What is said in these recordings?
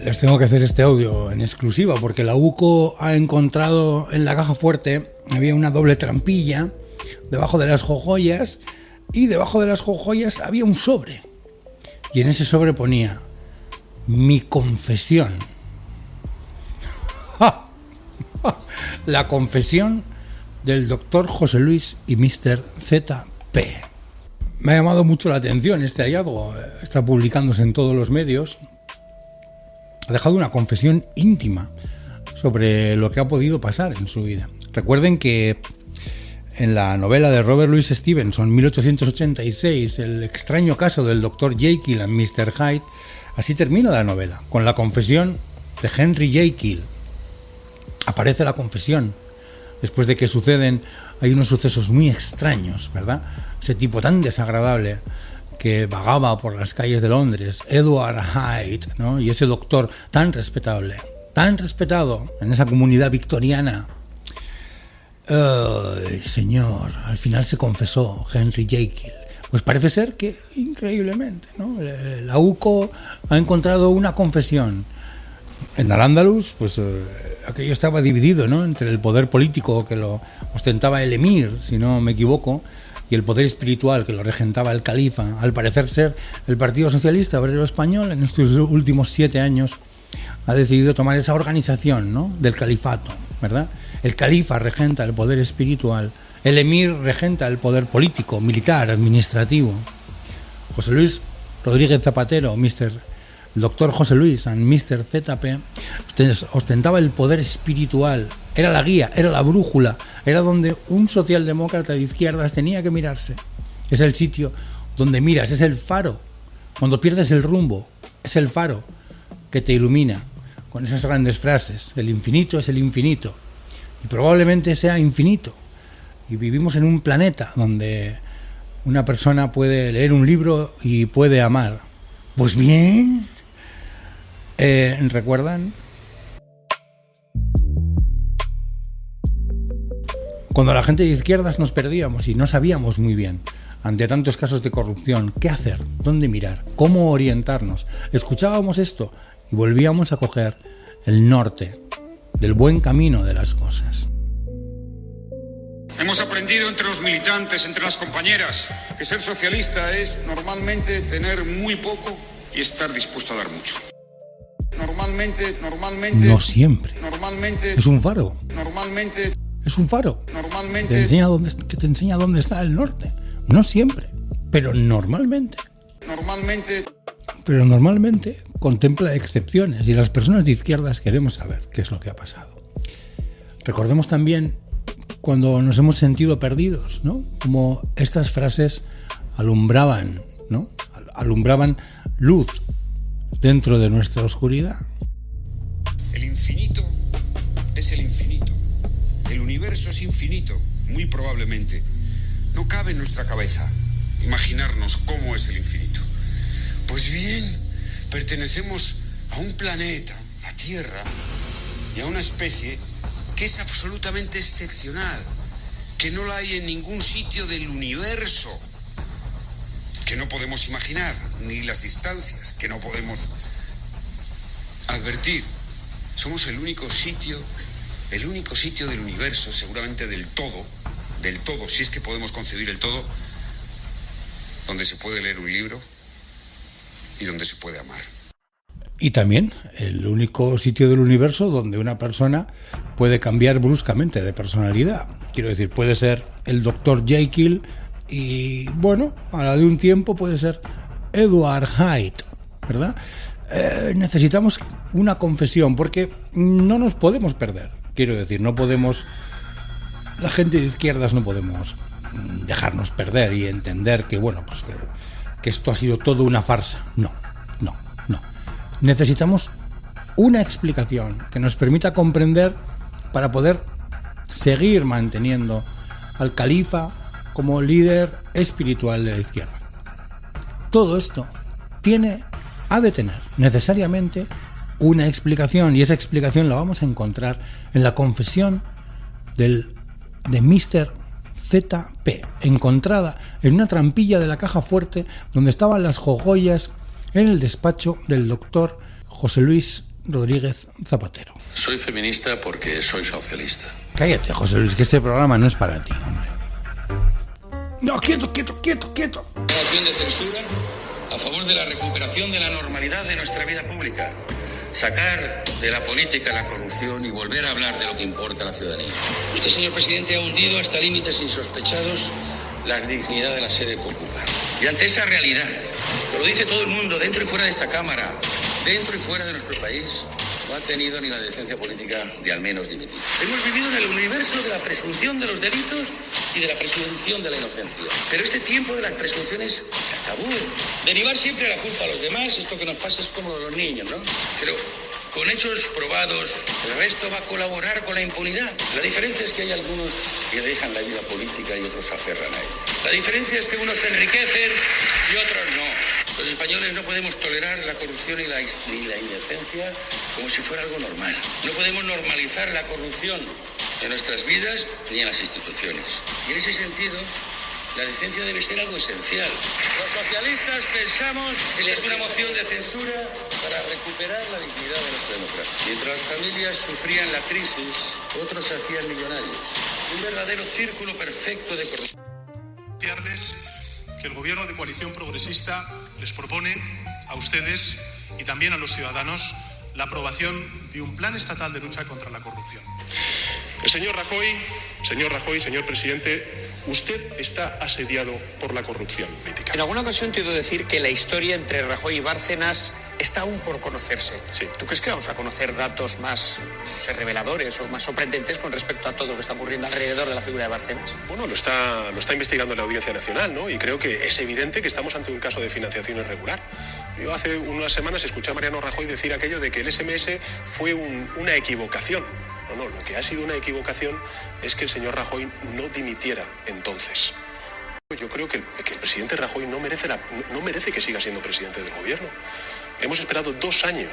Les tengo que hacer este audio en exclusiva porque la UCO ha encontrado en la caja fuerte, había una doble trampilla debajo de las jojoyas y debajo de las jojoyas había un sobre. Y en ese sobre ponía: mi confesión. La confesión del doctor José Luis y Mr. ZP. Me ha llamado mucho la atención este hallazgo. Está publicándose en todos los medios. Ha dejado una confesión íntima sobre lo que ha podido pasar en su vida. Recuerden que en la novela de Robert Louis Stevenson, 1886, El extraño caso del Dr. Jekyll and Mr. Hyde, así termina la novela, con la confesión de Henry Jekyll. Aparece la confesión después de que hay unos sucesos muy extraños, ¿verdad? Ese tipo tan desagradable que vagaba por las calles de Londres, Edward Hyde, ¿no? Y ese doctor tan respetable, tan respetado en esa comunidad victoriana. Señor, al final se confesó Henry Jekyll. Pues parece ser que, increíblemente, ¿no? La UCO ha encontrado una confesión. En Al-Ándalus, pues aquello estaba dividido, ¿no? Entre el poder político que lo ostentaba el emir, si no me equivoco, y el poder espiritual que lo regentaba el califa. Al parecer ser, el Partido Socialista Obrero Español en estos últimos 7 años ha decidido tomar esa organización, ¿no? Del califato, ¿verdad? El califa regenta el poder espiritual, el emir regenta el poder político, militar, administrativo. José Luis Rodríguez Zapatero, el doctor José Luis and Mr. ZP, ostentaba el poder espiritual, era la guía, era la brújula, era donde un socialdemócrata de izquierdas tenía que mirarse. Es el sitio donde miras, es el faro. Cuando pierdes el rumbo, es el faro que te ilumina con esas grandes frases: el infinito es el infinito, y probablemente sea infinito. Y vivimos en un planeta donde una persona puede leer un libro y puede amar. Pues bien, ¿recuerdan? Cuando la gente de izquierdas nos perdíamos y no sabíamos muy bien, ante tantos casos de corrupción, qué hacer, dónde mirar, cómo orientarnos, escuchábamos esto y volvíamos a coger el norte del buen camino de las cosas. Hemos aprendido entre los militantes, entre las compañeras, que ser socialista es normalmente tener muy poco y estar dispuesto a dar mucho. Normalmente. No siempre. Normalmente. Es un faro. Normalmente. Es un faro. Normalmente. Que te enseña dónde está el norte. No siempre, pero normalmente. Pero normalmente contempla excepciones y las personas de izquierdas queremos saber qué es lo que ha pasado. Recordemos también cuando nos hemos sentido perdidos, ¿no? Como estas frases alumbraban, ¿no? Alumbraban luz dentro de nuestra oscuridad. El infinito es el infinito. El universo es infinito, muy probablemente. No cabe en nuestra cabeza imaginarnos cómo es el infinito. Pues bien, pertenecemos a un planeta, la Tierra, y a una especie que es absolutamente excepcional, que no la hay en ningún sitio del universo, que no podemos imaginar, ni las distancias que no podemos advertir. Somos el único sitio del universo, seguramente del todo, si es que podemos concebir el todo, donde se puede leer un libro y donde se puede amar. Y también el único sitio del universo donde una persona puede cambiar bruscamente de personalidad. Quiero decir, puede ser el Dr. Jekyll y, bueno, a la de un tiempo puede ser Edward Hyde, ¿verdad? Necesitamos una confesión porque no nos podemos perder. Quiero decir, no podemos... La gente de izquierdas no podemos dejarnos perder y entender que, bueno, pues que esto ha sido todo una farsa. No. Necesitamos una explicación que nos permita comprender para poder seguir manteniendo al califa como líder espiritual de la izquierda. Todo esto ha de tener necesariamente una explicación, y esa explicación la vamos a encontrar en la confesión de Mr. ZP, encontrada en una trampilla de la caja fuerte donde estaban las jojoyas en el despacho del doctor José Luis Rodríguez Zapatero. Soy feminista porque soy socialista. Cállate, José Luis, que este programa no es para ti, hombre. No, quieto. Moción de censura a favor de la recuperación de la normalidad de nuestra vida pública. Sacar de la política la corrupción y volver a hablar de lo que importa a la ciudadanía. Usted, señor presidente, ha hundido hasta límites insospechados la dignidad de la sede que ocupa. Y ante esa realidad, que lo dice todo el mundo, dentro y fuera de esta Cámara, dentro y fuera de nuestro país, no ha tenido ni la decencia política de al menos dimitir. Hemos vivido en el universo de la presunción de los delitos y de la presunción de la inocencia. Pero este tiempo de las presunciones se acabó. Derivar siempre la culpa a los demás, esto que nos pasa es como de los niños, ¿no? Pero con hechos probados, el resto va a colaborar con la impunidad. La diferencia es que hay algunos que dejan la vida política y otros se aferran a ella. La diferencia es que unos se enriquecen y otros no. Los españoles no podemos tolerar la corrupción ni la indecencia como si fuera algo normal. No podemos normalizar la corrupción en nuestras vidas ni en las instituciones. Y en ese sentido, la decencia debe ser algo esencial. Los socialistas pensamos que es una moción de censura para recuperar la dignidad de nuestra democracia. Mientras las familias sufrían la crisis, otros se hacían millonarios. Un verdadero círculo perfecto de corrupción. Que el gobierno de coalición progresista les propone a ustedes y también a los ciudadanos la aprobación de un plan estatal de lucha contra la corrupción. Señor Rajoy, señor presidente, usted está asediado por la corrupción política. En alguna ocasión te he oído decir que la historia entre Rajoy y Bárcenas está aún por conocerse. Sí. ¿Tú crees que vamos a conocer datos más reveladores o más sorprendentes con respecto a todo lo que está ocurriendo alrededor de la figura de Bárcenas? Bueno, lo está investigando la Audiencia Nacional, ¿no? Y creo que es evidente que estamos ante un caso de financiación irregular. Yo hace unas semanas escuché a Mariano Rajoy decir aquello de que el SMS fue una equivocación. No, lo que ha sido una equivocación es que el señor Rajoy no dimitiera entonces. Yo creo que el presidente Rajoy no merece que siga siendo presidente del gobierno. Hemos esperado 2 años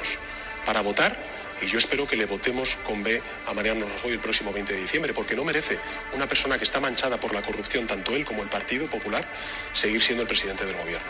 para votar y yo espero que le votemos con B a Mariano Rajoy el próximo 20 de diciembre, porque no merece una persona que está manchada por la corrupción, tanto él como el Partido Popular, seguir siendo el presidente del gobierno.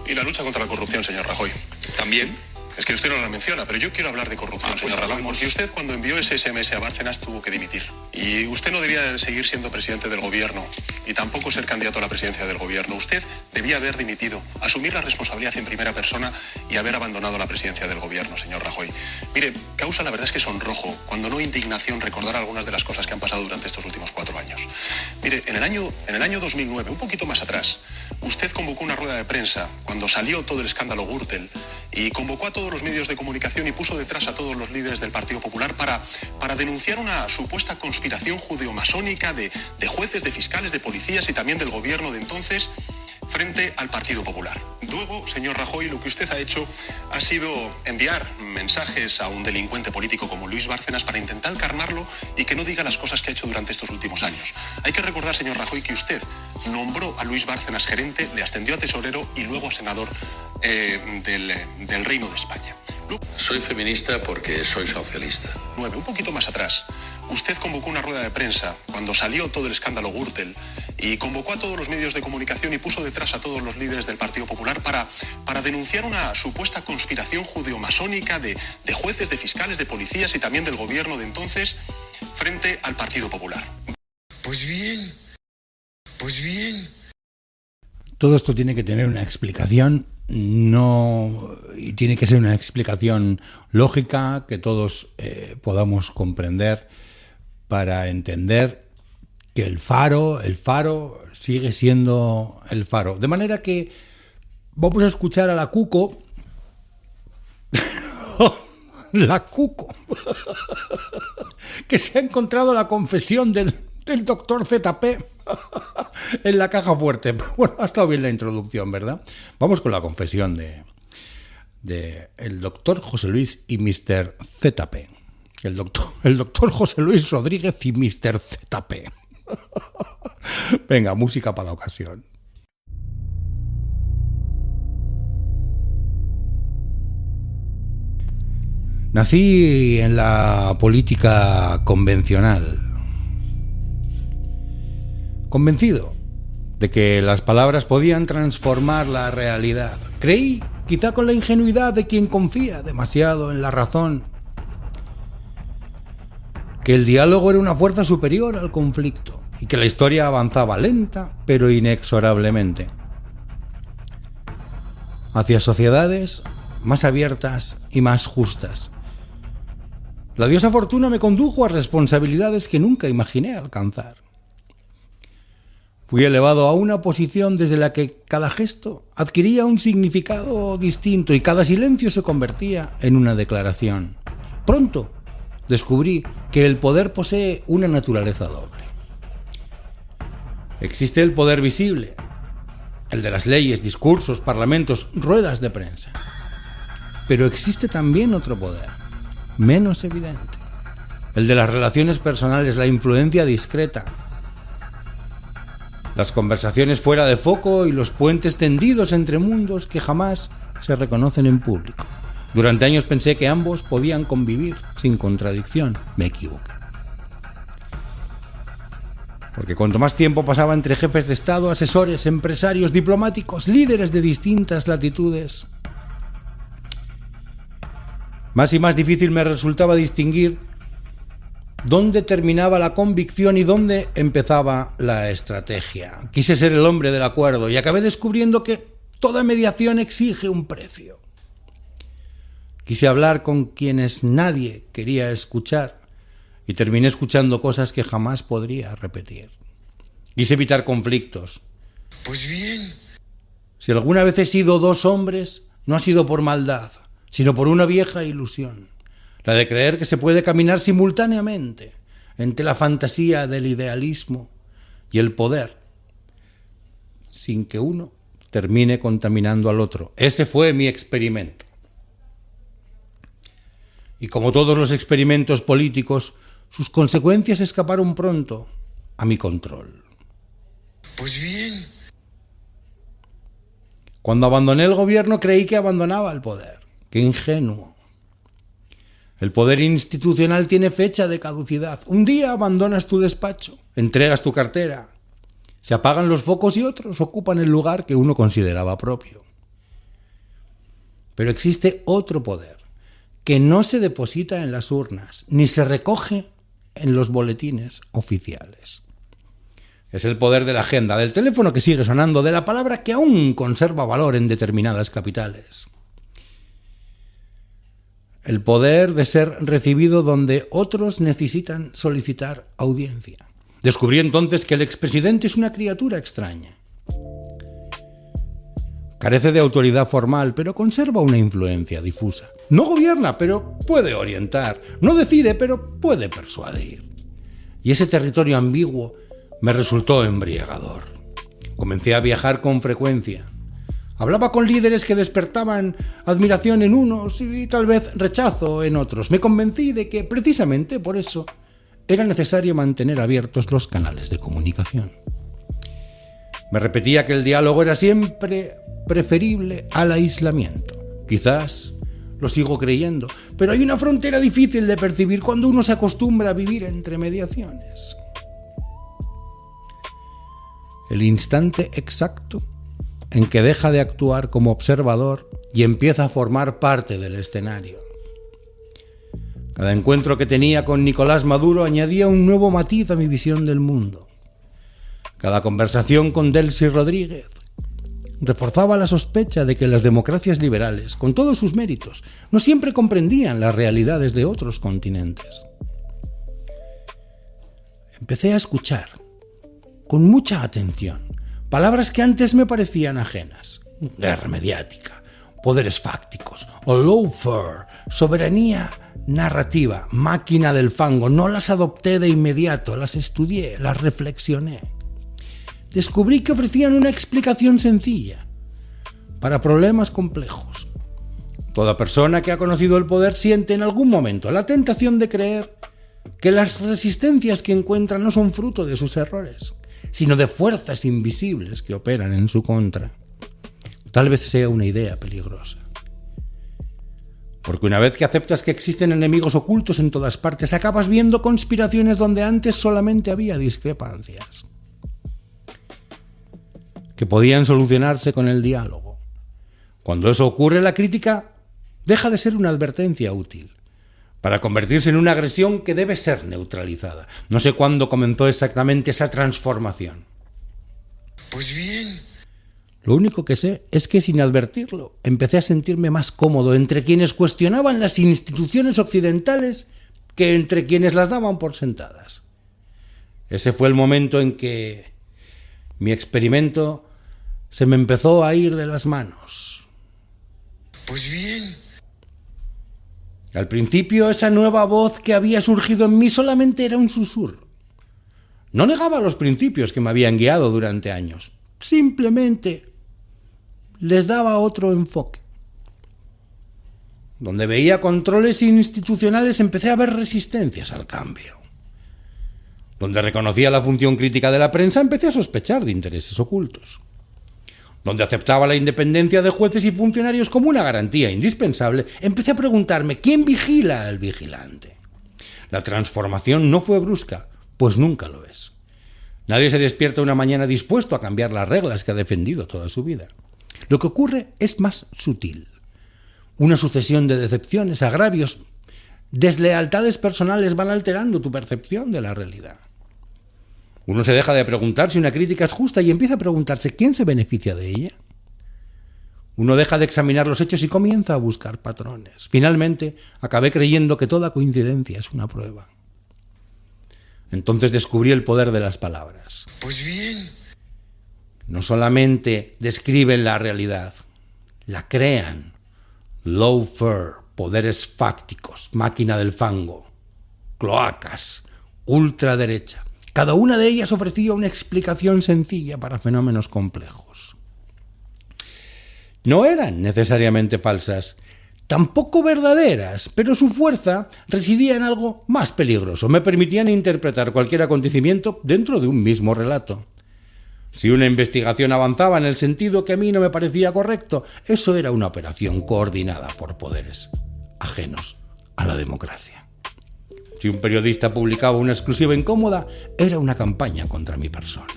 Y la lucha contra la corrupción, señor Rajoy. También. Es que usted no la menciona, pero yo quiero hablar de corrupción, señor Rajoy, porque usted cuando envió ese SMS a Bárcenas tuvo que dimitir. Y usted no debía seguir siendo presidente del gobierno y tampoco ser candidato a la presidencia del gobierno. Usted debía haber dimitido, asumir la responsabilidad en primera persona y haber abandonado la presidencia del gobierno, señor Rajoy. Mire, causa la verdad es que sonrojo, cuando no indignación, recordar algunas de las cosas que han pasado durante estos últimos 4 años. Mire, en el año 2009, un poquito más atrás, usted convocó una rueda de prensa cuando salió todo el escándalo Gürtel y convocó a todos los medios de comunicación y puso detrás a todos los líderes del Partido Popular para denunciar una supuesta conspiración judeo-masónica de jueces, de fiscales, de policías y también del gobierno de entonces frente al Partido Popular. Luego, señor Rajoy, lo que usted ha hecho ha sido enviar mensajes a un delincuente político como Luis Bárcenas para intentar calmarlo y que no diga las cosas que ha hecho durante estos últimos años. Hay que recordar, señor Rajoy, que usted nombró a Luis Bárcenas gerente, le ascendió a tesorero y luego a senador del Reino de España. Soy feminista porque soy socialista. Un poquito más atrás, usted convocó una rueda de prensa cuando salió todo el escándalo Gürtel y convocó a todos los medios de comunicación y puso detrás a todos los líderes del Partido Popular para denunciar una supuesta conspiración judeo-masónica de jueces, de fiscales, de policías y también del gobierno de entonces frente al Partido Popular. Pues bien. Todo esto tiene que tener una explicación, y tiene que ser una explicación lógica que todos podamos comprender para entender que el faro sigue siendo el faro. De manera que vamos a escuchar a la Cuco, que se ha encontrado la confesión del doctor ZP en la caja fuerte. Bueno, ha estado bien la introducción, ¿verdad? Vamos con la confesión de el doctor José Luis y Mr. ZP. El doctor José Luis Rodríguez y Mr. ZP. Venga, música para la ocasión. Nací en la política convencional. Convencido de que las palabras podían transformar la realidad. Creí, quizá con la ingenuidad de quien confía demasiado en la razón, que el diálogo era una fuerza superior al conflicto y que la historia avanzaba lenta pero inexorablemente hacia sociedades más abiertas y más justas. La diosa Fortuna me condujo a responsabilidades que nunca imaginé alcanzar. Fui elevado a una posición desde la que cada gesto adquiría un significado distinto y cada silencio se convertía en una declaración. Pronto descubrí que el poder posee una naturaleza doble. Existe el poder visible, el de las leyes, discursos, parlamentos, ruedas de prensa. Pero existe también otro poder, menos evidente, el de las relaciones personales, la influencia discreta, las conversaciones fuera de foco y los puentes tendidos entre mundos que jamás se reconocen en público. Durante años pensé que ambos podían convivir sin contradicción. Me equivoqué. Porque cuanto más tiempo pasaba entre jefes de Estado, asesores, empresarios, diplomáticos, líderes de distintas latitudes, más y más difícil me resultaba distinguir dónde terminaba la convicción y dónde empezaba la estrategia. Quise ser el hombre del acuerdo y acabé descubriendo que toda mediación exige un precio. Quise hablar con quienes nadie quería escuchar y terminé escuchando cosas que jamás podría repetir. Quise evitar conflictos. Pues bien. Si alguna vez he sido dos hombres, no ha sido por maldad, sino por una vieja ilusión, la de creer que se puede caminar simultáneamente entre la fantasía del idealismo y el poder, sin que uno termine contaminando al otro. Ese fue mi experimento. Y como todos los experimentos políticos, sus consecuencias escaparon pronto a mi control. Pues bien. Cuando abandoné el gobierno creí que abandonaba el poder. ¡Qué ingenuo! El poder institucional tiene fecha de caducidad. Un día abandonas tu despacho, entregas tu cartera, se apagan los focos y otros ocupan el lugar que uno consideraba propio. Pero existe otro poder que no se deposita en las urnas, ni se recoge en los boletines oficiales. Es el poder de la agenda, del teléfono que sigue sonando, de la palabra que aún conserva valor en determinadas capitales. El poder de ser recibido donde otros necesitan solicitar audiencia. Descubrí entonces que el expresidente es una criatura extraña. Carece de autoridad formal, pero conserva una influencia difusa. No gobierna, pero puede orientar. No decide, pero puede persuadir. Y ese territorio ambiguo me resultó embriagador. Comencé a viajar con frecuencia. Hablaba con líderes que despertaban admiración en unos y tal vez rechazo en otros. Me convencí de que precisamente por eso era necesario mantener abiertos los canales de comunicación. Me repetía que el diálogo era siempre preferible al aislamiento. Quizás lo sigo creyendo, pero hay una frontera difícil de percibir cuando uno se acostumbra a vivir entre mediaciones. El instante exacto en que deja de actuar como observador y empieza a formar parte del escenario. Cada encuentro que tenía con Nicolás Maduro añadía un nuevo matiz a mi visión del mundo. Cada conversación con Delcy Rodríguez reforzaba la sospecha de que las democracias liberales, con todos sus méritos, no siempre comprendían las realidades de otros continentes. Empecé a escuchar con mucha atención palabras que antes me parecían ajenas. Guerra mediática, poderes fácticos, lawfare, soberanía narrativa, máquina del fango. No las adopté de inmediato, las estudié, las reflexioné. Descubrí que ofrecían una explicación sencilla para problemas complejos. Toda persona que ha conocido el poder siente en algún momento la tentación de creer que las resistencias que encuentra no son fruto de sus errores, sino de fuerzas invisibles que operan en su contra. Tal vez sea una idea peligrosa. Porque una vez que aceptas que existen enemigos ocultos en todas partes, acabas viendo conspiraciones donde antes solamente había discrepancias. que podían solucionarse con el diálogo. Cuando eso ocurre, la crítica deja de ser una advertencia útil para convertirse en una agresión que debe ser neutralizada. No sé cuándo comenzó exactamente esa transformación. Pues bien. Lo único que sé es que, sin advertirlo, empecé a sentirme más cómodo entre quienes cuestionaban las instituciones occidentales que entre quienes las daban por sentadas. Ese fue el momento en que mi experimento se me empezó a ir de las manos. Pues bien. Al principio, esa nueva voz que había surgido en mí solamente era un susurro. No negaba los principios que me habían guiado durante años. Simplemente les daba otro enfoque. Donde veía controles institucionales, empecé a ver resistencias al cambio. Donde reconocía la función crítica de la prensa, empecé a sospechar de intereses ocultos. Donde aceptaba la independencia de jueces y funcionarios como una garantía indispensable, empecé a preguntarme ¿quién vigila al vigilante? La transformación no fue brusca, pues nunca lo es. Nadie se despierta una mañana dispuesto a cambiar las reglas que ha defendido toda su vida. Lo que ocurre es más sutil. Una sucesión de decepciones, agravios, deslealtades personales van alterando tu percepción de la realidad. Uno se deja de preguntar si una crítica es justa y empieza a preguntarse ¿quién se beneficia de ella? Uno deja de examinar los hechos y comienza a buscar patrones. Finalmente, acabé creyendo que toda coincidencia es una prueba. Entonces descubrí el poder de las palabras. Pues bien. No solamente describen la realidad, la crean. Lawfare, poderes fácticos, máquina del fango, cloacas, ultraderecha. Cada una de ellas ofrecía una explicación sencilla para fenómenos complejos. No eran necesariamente falsas, tampoco verdaderas, pero su fuerza residía en algo más peligroso. Me permitían interpretar cualquier acontecimiento dentro de un mismo relato. Si una investigación avanzaba en el sentido que a mí no me parecía correcto, eso era una operación coordinada por poderes ajenos a la democracia. Si un periodista publicaba una exclusiva incómoda, era una campaña contra mi persona.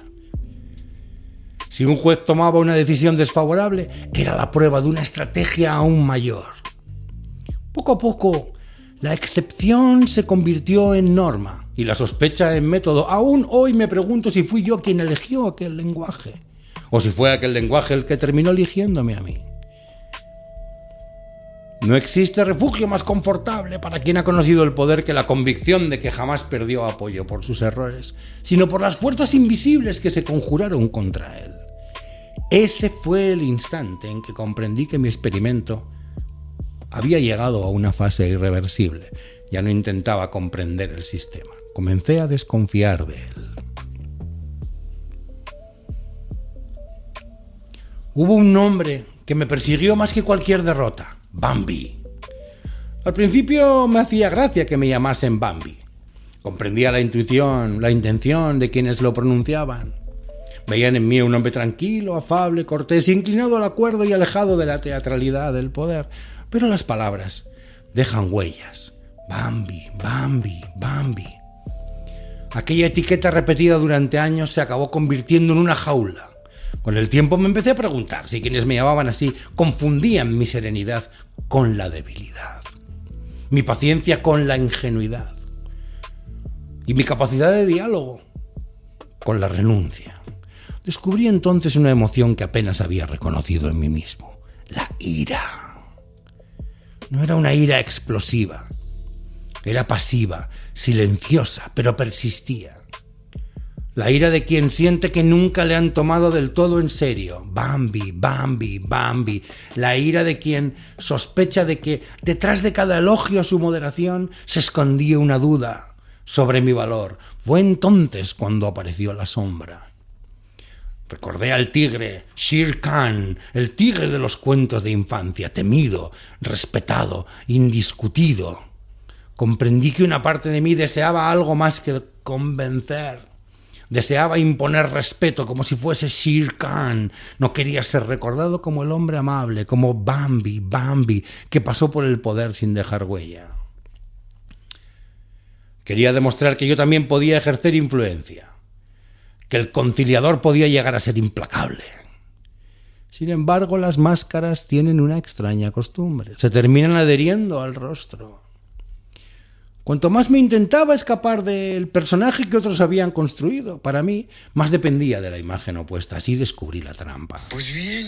Si un juez tomaba una decisión desfavorable, era la prueba de una estrategia aún mayor. Poco a poco, la excepción se convirtió en norma y la sospecha en método. Aún hoy me pregunto si fui yo quien eligió aquel lenguaje, o si fue aquel lenguaje el que terminó eligiéndome a mí. No existe refugio más confortable para quien ha conocido el poder que la convicción de que jamás perdió apoyo por sus errores, sino por las fuerzas invisibles que se conjuraron contra él. Ese fue el instante en que comprendí que mi experimento había llegado a una fase irreversible. Ya no intentaba comprender el sistema. Comencé a desconfiar de él. Hubo un nombre que me persiguió más que cualquier derrota. Bambi. Al principio me hacía gracia que me llamasen Bambi. Comprendía la intención de quienes lo pronunciaban. Veían en mí un hombre tranquilo, afable, cortés, inclinado al acuerdo y alejado de la teatralidad del poder. Pero las palabras dejan huellas. Bambi, Bambi, Bambi. Aquella etiqueta repetida durante años se acabó convirtiendo en una jaula. Con el tiempo me empecé a preguntar si quienes me llamaban así confundían mi serenidad con la debilidad, mi paciencia con la ingenuidad y mi capacidad de diálogo con la renuncia. Descubrí entonces una emoción que apenas había reconocido en mí mismo: la ira. No era una ira explosiva, era pasiva, silenciosa, pero persistía. La ira de quien siente que nunca le han tomado del todo en serio. Bambi, Bambi, Bambi. La ira de quien sospecha de que detrás de cada elogio a su moderación se escondía una duda sobre mi valor. Fue entonces cuando apareció la sombra. Recordé al tigre, Shere Khan, el tigre de los cuentos de infancia, temido, respetado, indiscutido. Comprendí que una parte de mí deseaba algo más que convencer. Deseaba imponer respeto como si fuese Shere Khan. No quería ser recordado como el hombre amable, como Bambi, Bambi, que pasó por el poder sin dejar huella. Quería demostrar que yo también podía ejercer influencia, que el conciliador podía llegar a ser implacable. Sin embargo, las máscaras tienen una extraña costumbre. Se terminan adheriendo al rostro. Cuanto más me intentaba escapar del personaje que otros habían construido, para mí, más dependía de la imagen opuesta. Así descubrí la trampa. Pues bien.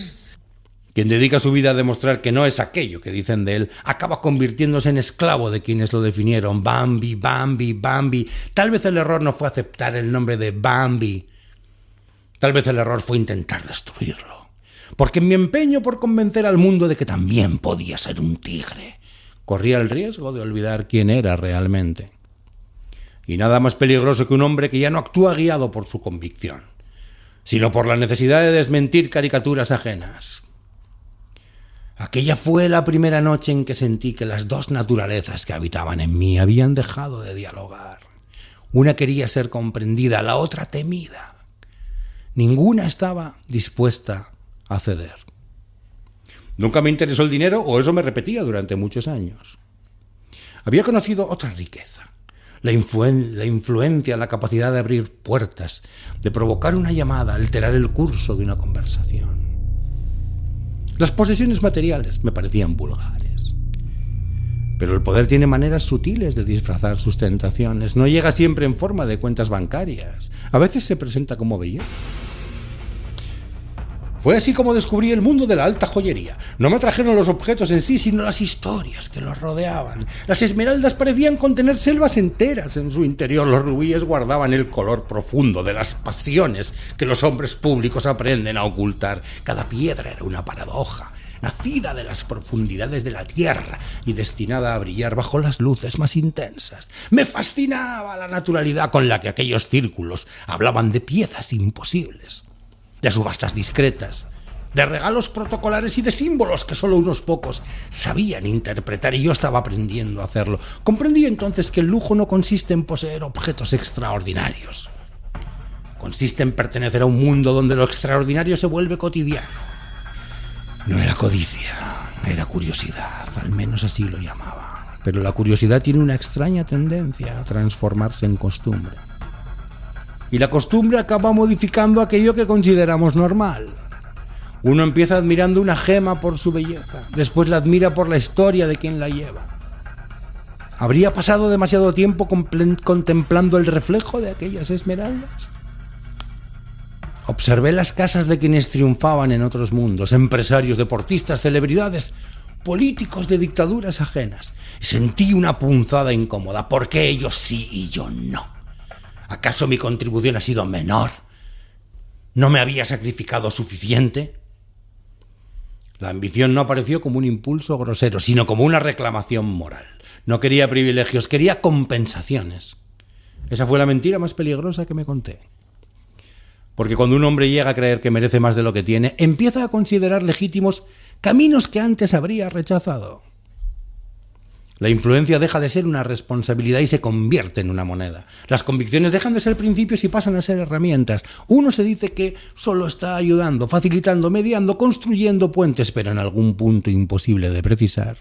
Quien dedica su vida a demostrar que no es aquello que dicen de él, acaba convirtiéndose en esclavo de quienes lo definieron. Bambi, Bambi, Bambi. Tal vez el error no fue aceptar el nombre de Bambi. Tal vez el error fue intentar destruirlo. Porque en mi empeño por convencer al mundo de que también podía ser un tigre, corría el riesgo de olvidar quién era realmente. Y nada más peligroso que un hombre que ya no actúa guiado por su convicción, sino por la necesidad de desmentir caricaturas ajenas. Aquella fue la primera noche en que sentí que las dos naturalezas que habitaban en mí habían dejado de dialogar. Una quería ser comprendida, la otra temida. Ninguna estaba dispuesta a ceder. Nunca me interesó el dinero, o eso me repetía durante muchos años. Había conocido otra riqueza, la influencia, la capacidad de abrir puertas, de provocar una llamada, alterar el curso de una conversación. Las posesiones materiales me parecían vulgares. Pero el poder tiene maneras sutiles de disfrazar sus tentaciones. No llega siempre en forma de cuentas bancarias. A veces se presenta como belleza. Fue así como descubrí el mundo de la alta joyería. No me atrajeron los objetos en sí, sino las historias que los rodeaban. Las esmeraldas parecían contener selvas enteras en su interior. Los rubíes guardaban el color profundo de las pasiones que los hombres públicos aprenden a ocultar. Cada piedra era una paradoja, nacida de las profundidades de la tierra y destinada a brillar bajo las luces más intensas. Me fascinaba la naturalidad con la que aquellos círculos hablaban de piezas imposibles, de subastas discretas, de regalos protocolares y de símbolos que solo unos pocos sabían interpretar, y yo estaba aprendiendo a hacerlo. Comprendí entonces que el lujo no consiste en poseer objetos extraordinarios. Consiste en pertenecer a un mundo donde lo extraordinario se vuelve cotidiano. No era codicia, era curiosidad, al menos así lo llamaba. Pero la curiosidad tiene una extraña tendencia a transformarse en costumbre. Y la costumbre acaba modificando aquello que consideramos normal. Uno empieza admirando una gema por su belleza, después la admira por la historia de quien la lleva. ¿Habría pasado demasiado tiempo contemplando el reflejo de aquellas esmeraldas? Observé las casas de quienes triunfaban en otros mundos, empresarios, deportistas, celebridades, políticos de dictaduras ajenas. Sentí una punzada incómoda. ¿Por qué ellos sí y yo no? ¿Acaso mi contribución ha sido menor? ¿No me había sacrificado suficiente? La ambición no apareció como un impulso grosero, sino como una reclamación moral. No quería privilegios, quería compensaciones. Esa fue la mentira más peligrosa que me conté. Porque cuando un hombre llega a creer que merece más de lo que tiene, empieza a considerar legítimos caminos que antes habría rechazado. La influencia deja de ser una responsabilidad y se convierte en una moneda. Las convicciones dejan de ser principios y pasan a ser herramientas. Uno se dice que solo está ayudando, facilitando, mediando, construyendo puentes, pero en algún punto imposible de precisar,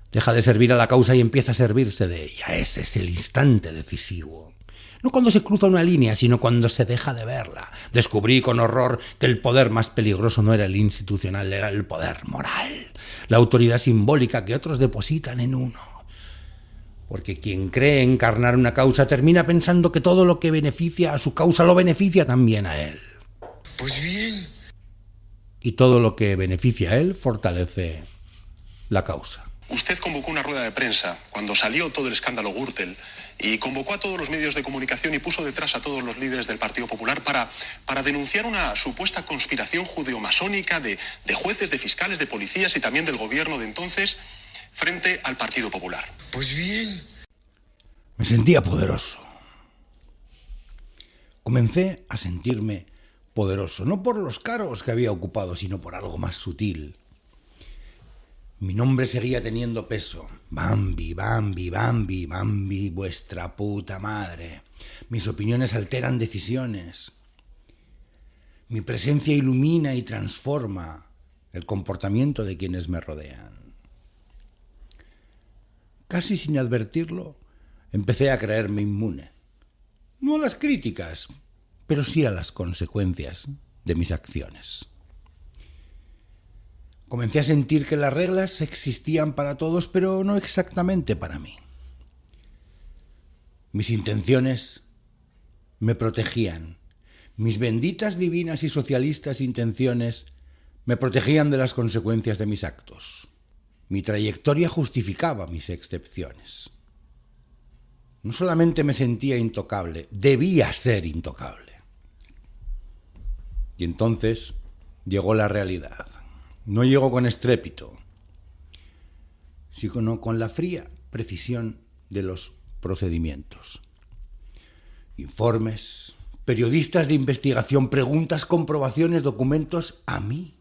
deja de servir a la causa y empieza a servirse de ella. Ese es el instante decisivo. No cuando se cruza una línea, sino cuando se deja de verla. Descubrí con horror que el poder más peligroso no era el institucional, era el poder moral, la autoridad simbólica que otros depositan en uno. Porque quien cree encarnar una causa termina pensando que todo lo que beneficia a su causa lo beneficia también a él. Pues bien. Y todo lo que beneficia a él fortalece la causa. Usted convocó una rueda de prensa cuando salió todo el escándalo Gürtel y convocó a todos los medios de comunicación y puso detrás a todos los líderes del Partido Popular para denunciar una supuesta conspiración judeomasónica de jueces, de fiscales, de policías y también del gobierno de entonces frente al Partido Popular. Pues bien. Me sentía poderoso. Comencé a sentirme poderoso, no por los cargos que había ocupado, sino por algo más sutil. Mi nombre seguía teniendo peso. Bambi, Bambi, Bambi, Bambi, vuestra puta madre. Mis opiniones alteran decisiones. Mi presencia ilumina y transforma el comportamiento de quienes me rodean. Casi sin advertirlo, empecé a creerme inmune. No a las críticas, pero sí a las consecuencias de mis acciones. Comencé a sentir que las reglas existían para todos, pero no exactamente para mí. Mis intenciones me protegían. Mis benditas, divinas y socialistas intenciones me protegían de las consecuencias de mis actos. Mi trayectoria justificaba mis excepciones. No solamente me sentía intocable, debía ser intocable. Y entonces llegó la realidad. No llegó con estrépito, sino con la fría precisión de los procedimientos. Informes, periodistas de investigación, preguntas, comprobaciones, documentos, a mí.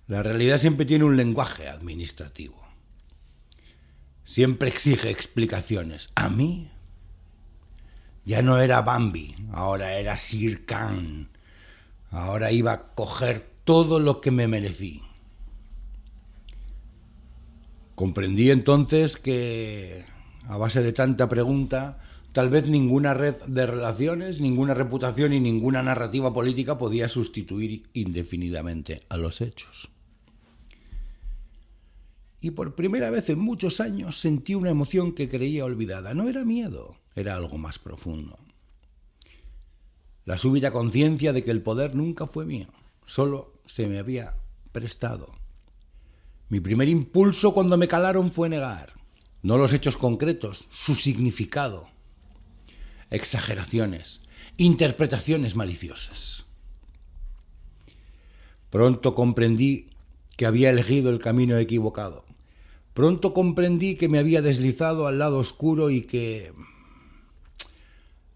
La realidad siempre tiene un lenguaje administrativo. Siempre exige explicaciones. A mí ya no era Bambi, ahora era Sir Khan. Ahora iba a coger todo lo que me merecí. Comprendí entonces que, a base de tanta pregunta, tal vez ninguna red de relaciones, ninguna reputación y ninguna narrativa política podía sustituir indefinidamente a los hechos. Y por primera vez en muchos años sentí una emoción que creía olvidada. No era miedo, era algo más profundo. La súbita conciencia de que el poder nunca fue mío, solo se me había prestado. Mi primer impulso cuando me calaron fue negar, no los hechos concretos, su significado. Exageraciones, interpretaciones maliciosas. Pronto comprendí que había elegido el camino equivocado. Pronto comprendí que me había deslizado al lado oscuro y que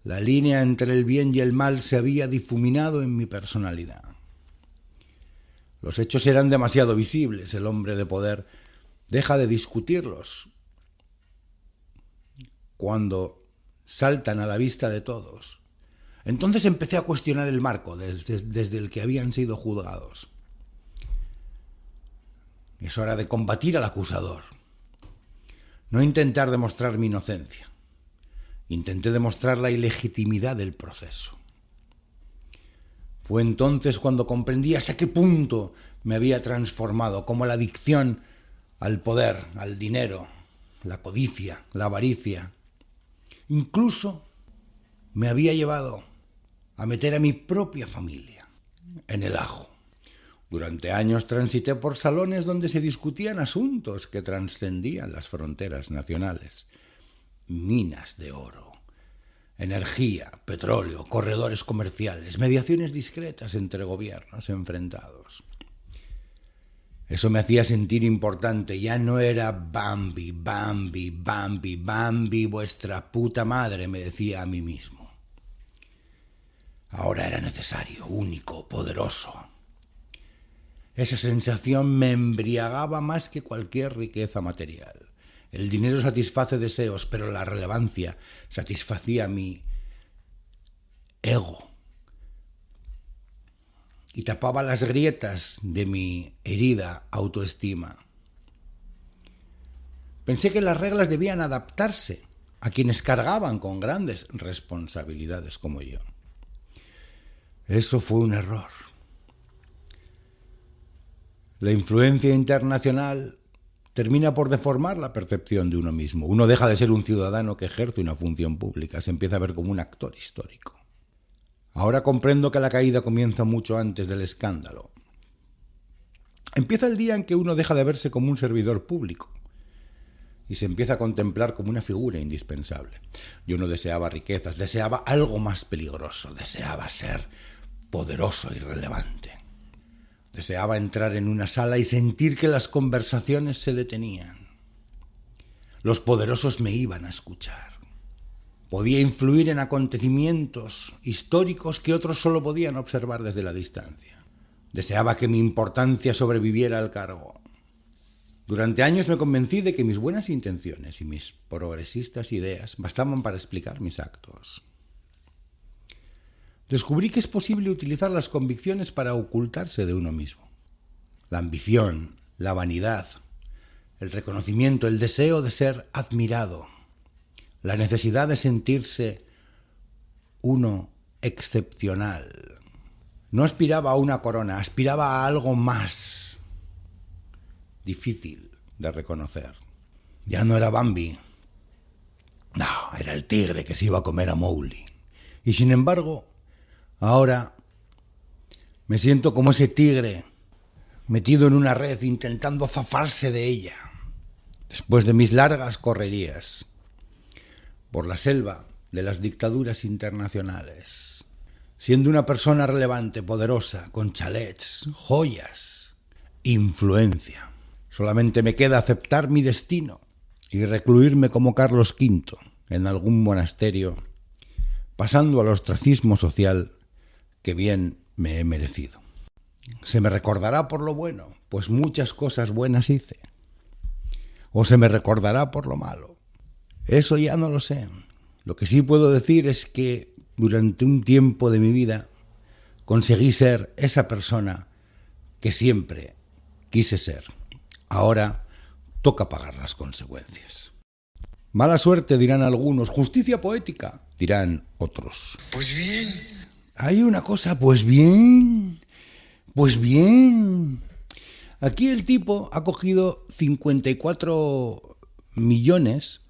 la línea entre el bien y el mal se había difuminado en mi personalidad. Los hechos eran demasiado visibles. El hombre de poder deja de discutirlos cuando saltan a la vista de todos. Entonces empecé a cuestionar el marco desde el que habían sido juzgados. Es hora de combatir al acusador. No intentar demostrar mi inocencia. Intenté demostrar la ilegitimidad del proceso. Fue entonces cuando comprendí hasta qué punto me había transformado, como la adicción al poder, al dinero, la codicia, la avaricia. Incluso me había llevado a meter a mi propia familia en el ajo. Durante años transité por salones donde se discutían asuntos que trascendían las fronteras nacionales. Minas de oro, energía, petróleo, corredores comerciales, mediaciones discretas entre gobiernos enfrentados. Eso me hacía sentir importante. Ya no era Bambi, Bambi, Bambi, Bambi, vuestra puta madre, me decía a mí mismo. Ahora era necesario, único, poderoso. Esa sensación me embriagaba más que cualquier riqueza material. El dinero satisface deseos, pero la relevancia satisfacía mi ego y tapaba las grietas de mi herida autoestima. Pensé que las reglas debían adaptarse a quienes cargaban con grandes responsabilidades como yo. Eso fue un error. La influencia internacional termina por deformar la percepción de uno mismo. Uno deja de ser un ciudadano que ejerce una función pública, se empieza a ver como un actor histórico. Ahora comprendo que la caída comienza mucho antes del escándalo. Empieza el día en que uno deja de verse como un servidor público y se empieza a contemplar como una figura indispensable. Yo no deseaba riquezas, deseaba algo más peligroso, deseaba ser poderoso y relevante. Deseaba entrar en una sala y sentir que las conversaciones se detenían. Los poderosos me iban a escuchar. Podía influir en acontecimientos históricos que otros solo podían observar desde la distancia. Deseaba que mi importancia sobreviviera al cargo. Durante años me convencí de que mis buenas intenciones y mis progresistas ideas bastaban para explicar mis actos. Descubrí que es posible utilizar las convicciones para ocultarse de uno mismo. La ambición, la vanidad, el reconocimiento, el deseo de ser admirado, la necesidad de sentirse uno excepcional. No aspiraba a una corona, aspiraba a algo más difícil de reconocer. Ya no era Bambi. No, era el tigre que se iba a comer a Mowgli. Y sin embargo, ahora me siento como ese tigre metido en una red intentando zafarse de ella. Después de mis largas correrías por la selva de las dictaduras internacionales, siendo una persona relevante, poderosa, con chalets, joyas, influencia. Solamente me queda aceptar mi destino y recluirme como Carlos V en algún monasterio, pasando al ostracismo social que bien me he merecido. ¿Se me recordará por lo bueno? Pues muchas cosas buenas hice. ¿O se me recordará por lo malo? Eso ya no lo sé. Lo que sí puedo decir es que durante un tiempo de mi vida conseguí ser esa persona que siempre quise ser. Ahora toca pagar las consecuencias. Mala suerte, dirán algunos. Justicia poética, dirán otros. Pues bien. Hay una cosa, pues bien. Pues bien. Aquí el tipo ha cogido 54 millones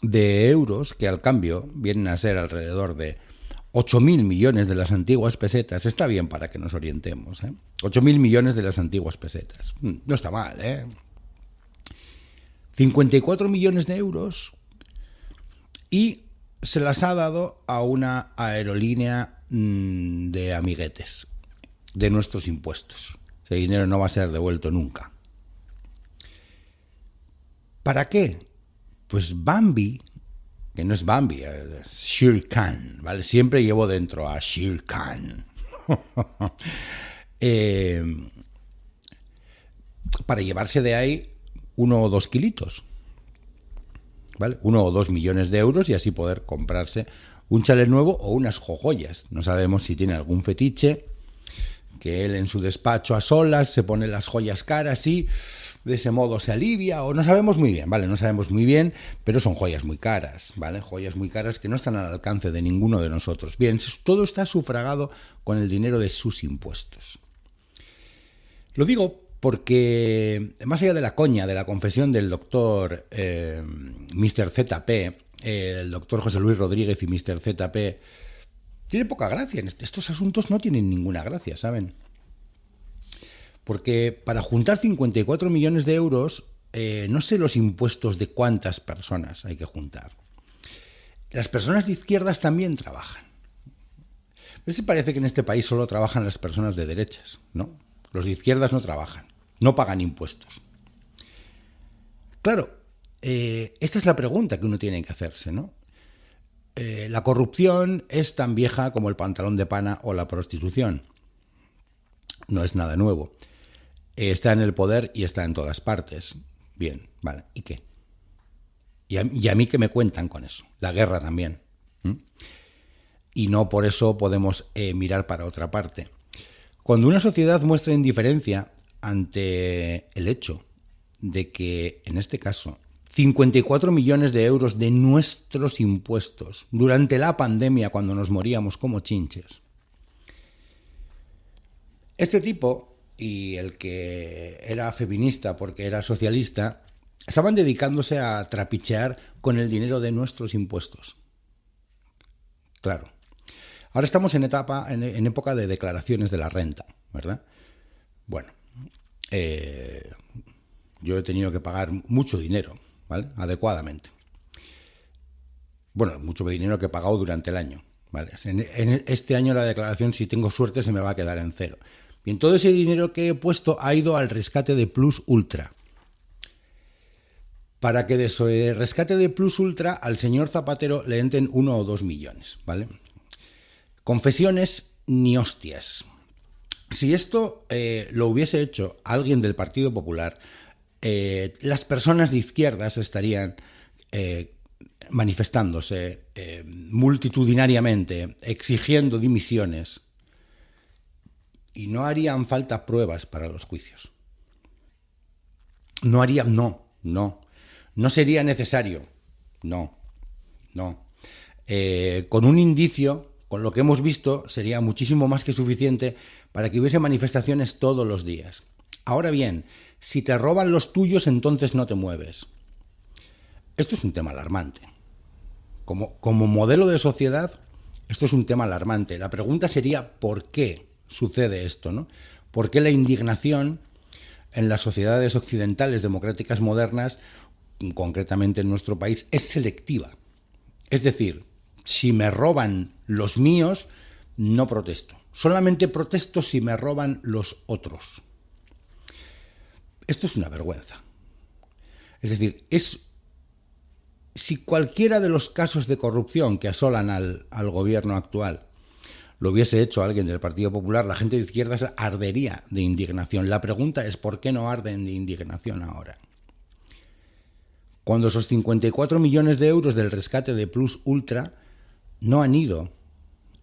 de euros, que al cambio vienen a ser alrededor de 8.000 millones de las antiguas pesetas. Está bien para que nos orientemos, ¿eh? 8.000 millones de las antiguas pesetas. No está mal, ¿eh? 54 millones de euros y se las ha dado a una aerolínea de amiguetes, de nuestros impuestos. Ese dinero no va a ser devuelto nunca. ¿Para qué? Pues Bambi, que no es Bambi, es Shere Khan, ¿vale? Siempre llevo dentro a Shere Khan. Para llevarse de ahí 1 o 2 kilitos, ¿vale? 1 o 2 millones de euros y así poder comprarse un chalet nuevo o unas joyas. No sabemos si tiene algún fetiche, que él en su despacho a solas se pone las joyas caras y de ese modo se alivia, o no sabemos muy bien, ¿vale? No sabemos muy bien, pero son joyas muy caras, ¿vale? Joyas muy caras que no están al alcance de ninguno de nosotros. Bien, todo está sufragado con el dinero de sus impuestos. Lo digo porque, más allá de la coña, de la confesión del doctor Mr. ZP, el doctor José Luis Rodríguez y Mr. ZP, tiene poca gracia. Estos asuntos no tienen ninguna gracia, ¿saben? Porque para juntar 54 millones de euros, no sé los impuestos de cuántas personas hay que juntar. Las personas de izquierdas también trabajan. ¿Les parece que en este país solo trabajan las personas de derechas? ¿No? Los de izquierdas no trabajan, no pagan impuestos. Claro, esta es la pregunta que uno tiene que hacerse, ¿no? La corrupción es tan vieja como el pantalón de pana o la prostitución. No es nada nuevo. Está en el poder y está en todas partes. Bien, vale, ¿y qué? ¿Y a mí qué me cuentan con eso? La guerra también. Y no por eso podemos mirar para otra parte. Cuando una sociedad muestra indiferencia ante el hecho de que, en este caso, 54 millones de euros de nuestros impuestos durante la pandemia, cuando nos moríamos como chinches. Este tipo y el que era feminista porque era socialista estaban dedicándose a trapichear con el dinero de nuestros impuestos. Claro. Ahora estamos en época de declaraciones de la renta, ¿verdad? Bueno, yo he tenido que pagar mucho dinero, ¿vale? Adecuadamente. Bueno, mucho dinero que he pagado durante el año, ¿vale? En este año la declaración, si tengo suerte, se me va a quedar en cero. Bien, todo ese dinero que he puesto ha ido al rescate de Plus Ultra. Para que de ese rescate de Plus Ultra al señor Zapatero le entren 1 o 2 millones, ¿vale? Confesiones ni hostias. Si esto lo hubiese hecho alguien del Partido Popular, las personas de izquierdas estarían manifestándose multitudinariamente, exigiendo dimisiones, y no harían falta pruebas para los juicios. No sería necesario. Con un indicio, con lo que hemos visto sería muchísimo más que suficiente para que hubiese manifestaciones todos los días. Ahora bien, si te roban los tuyos, entonces no te mueves. Esto es un tema alarmante. Como modelo de sociedad, esto es un tema alarmante. La pregunta sería, ¿por qué sucede esto, ¿no? ¿Por qué la indignación en las sociedades occidentales democráticas modernas, concretamente en nuestro país, es selectiva? Es decir, si me roban los míos, no protesto. Solamente protesto si me roban los otros. Esto es una vergüenza. Es decir, si cualquiera de los casos de corrupción que asolan al gobierno actual lo hubiese hecho alguien del Partido Popular, la gente de izquierdas ardería de indignación. La pregunta es, ¿por qué no arden de indignación ahora? Cuando esos 54 millones de euros del rescate de Plus Ultra no han ido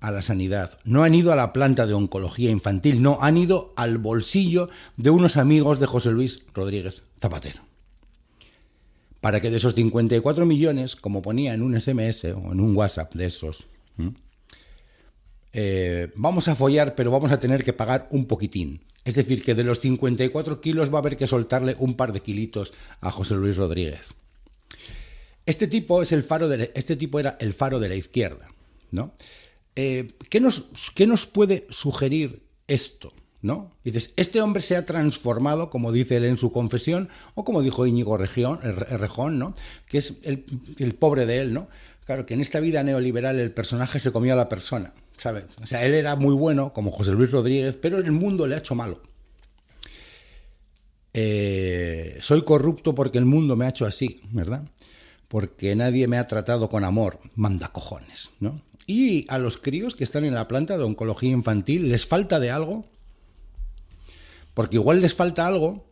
a la sanidad, no han ido a la planta de oncología infantil, no, han ido al bolsillo de unos amigos de José Luis Rodríguez Zapatero. Para que de esos 54 millones, como ponía en un SMS o en un WhatsApp de esos, vamos a follar, pero vamos a tener que pagar un poquitín. Es decir, que de los 54 kilos va a haber que soltarle un par de kilitos a José Luis Rodríguez. Este tipo era el faro de la izquierda, ¿no? ¿Qué nos puede sugerir esto, ¿no? Dices, este hombre se ha transformado, como dice él en su confesión, o como dijo Íñigo Errejón, ¿no? Que es el pobre de él, ¿no? Claro, que en esta vida neoliberal el personaje se comió a la persona, ¿sabes? O sea, él era muy bueno, como José Luis Rodríguez, pero el mundo le ha hecho malo. Soy corrupto porque el mundo me ha hecho así, ¿verdad? Porque nadie me ha tratado con amor, manda cojones, ¿no? Y a los críos que están en la planta de oncología infantil, ¿les falta de algo? Porque igual les falta algo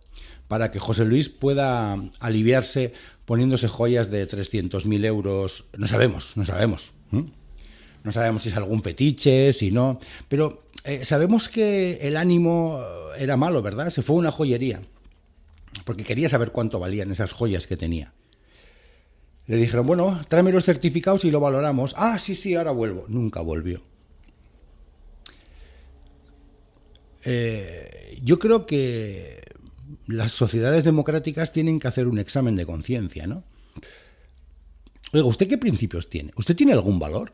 para que José Luis pueda aliviarse poniéndose joyas de 300.000 euros. No sabemos. No sabemos si es algún fetiche, si no. Pero sabemos que el ánimo era malo, ¿verdad? Se fue a una joyería porque quería saber cuánto valían esas joyas que tenía. Le dijeron, bueno, tráeme los certificados y lo valoramos. Ah, sí, ahora vuelvo. Nunca volvió. Yo creo que las sociedades democráticas tienen que hacer un examen de conciencia, ¿no? Oiga, ¿usted qué principios tiene? ¿Usted tiene algún valor?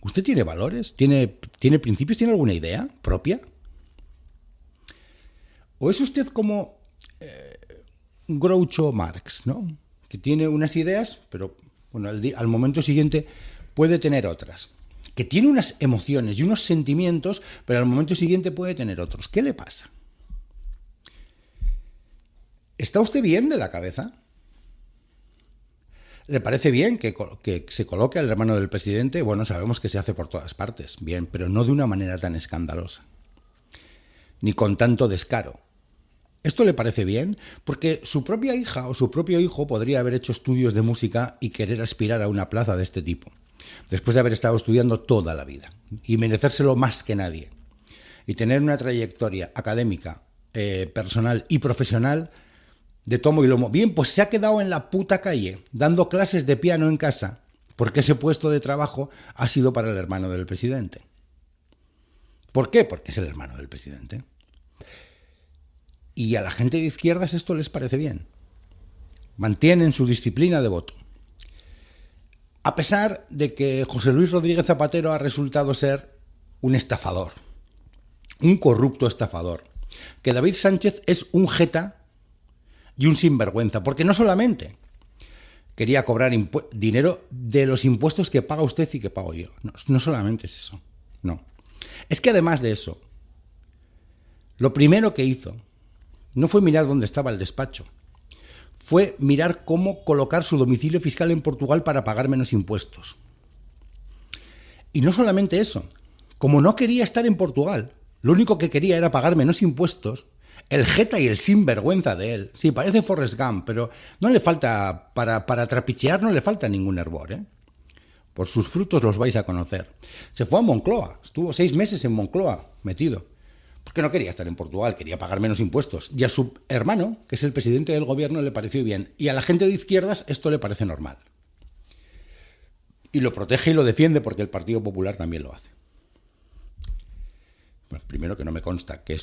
¿Usted tiene valores? ¿Tiene principios? ¿Tiene alguna idea propia? ¿O es usted como Groucho Marx, ¿no? Que tiene unas ideas, pero bueno, al momento siguiente puede tener otras. Que tiene unas emociones y unos sentimientos, pero al momento siguiente puede tener otros. ¿Qué le pasa? ¿Está usted bien de la cabeza? ¿Le parece bien que se coloque al hermano del presidente? Bueno, sabemos que se hace por todas partes, bien, pero no de una manera tan escandalosa, ni con tanto descaro. ¿Esto le parece bien? Porque su propia hija o su propio hijo podría haber hecho estudios de música y querer aspirar a una plaza de este tipo, después de haber estado estudiando toda la vida, y merecérselo más que nadie, y tener una trayectoria académica, personal y profesional de tomo y lomo. Bien, pues se ha quedado en la puta calle, dando clases de piano en casa, porque ese puesto de trabajo ha sido para el hermano del presidente. ¿Por qué? Porque es el hermano del presidente. Y a la gente de izquierdas esto les parece bien. Mantienen su disciplina de voto. A pesar de que José Luis Rodríguez Zapatero ha resultado ser un estafador, un corrupto estafador, que David Sánchez es un jeta y un sinvergüenza, porque no solamente quería cobrar dinero de los impuestos que paga usted y que pago yo, no solamente es eso, no. Es que además de eso, lo primero que hizo no fue mirar dónde estaba el despacho, fue mirar cómo colocar su domicilio fiscal en Portugal para pagar menos impuestos. Y no solamente eso, como no quería estar en Portugal, lo único que quería era pagar menos impuestos, el jeta y el sinvergüenza de él, sí, parece Forrest Gump, pero no le falta, para trapichear no le falta ningún hervor, ¿eh? Por sus frutos los vais a conocer. Se fue a Moncloa, estuvo 6 meses en Moncloa metido, porque no quería estar en Portugal, quería pagar menos impuestos. Y a su hermano, que es el presidente del gobierno, le pareció bien. Y a la gente de izquierdas esto le parece normal. y lo protege y lo defiende porque el Partido Popular también lo hace. Bueno, primero que no me consta que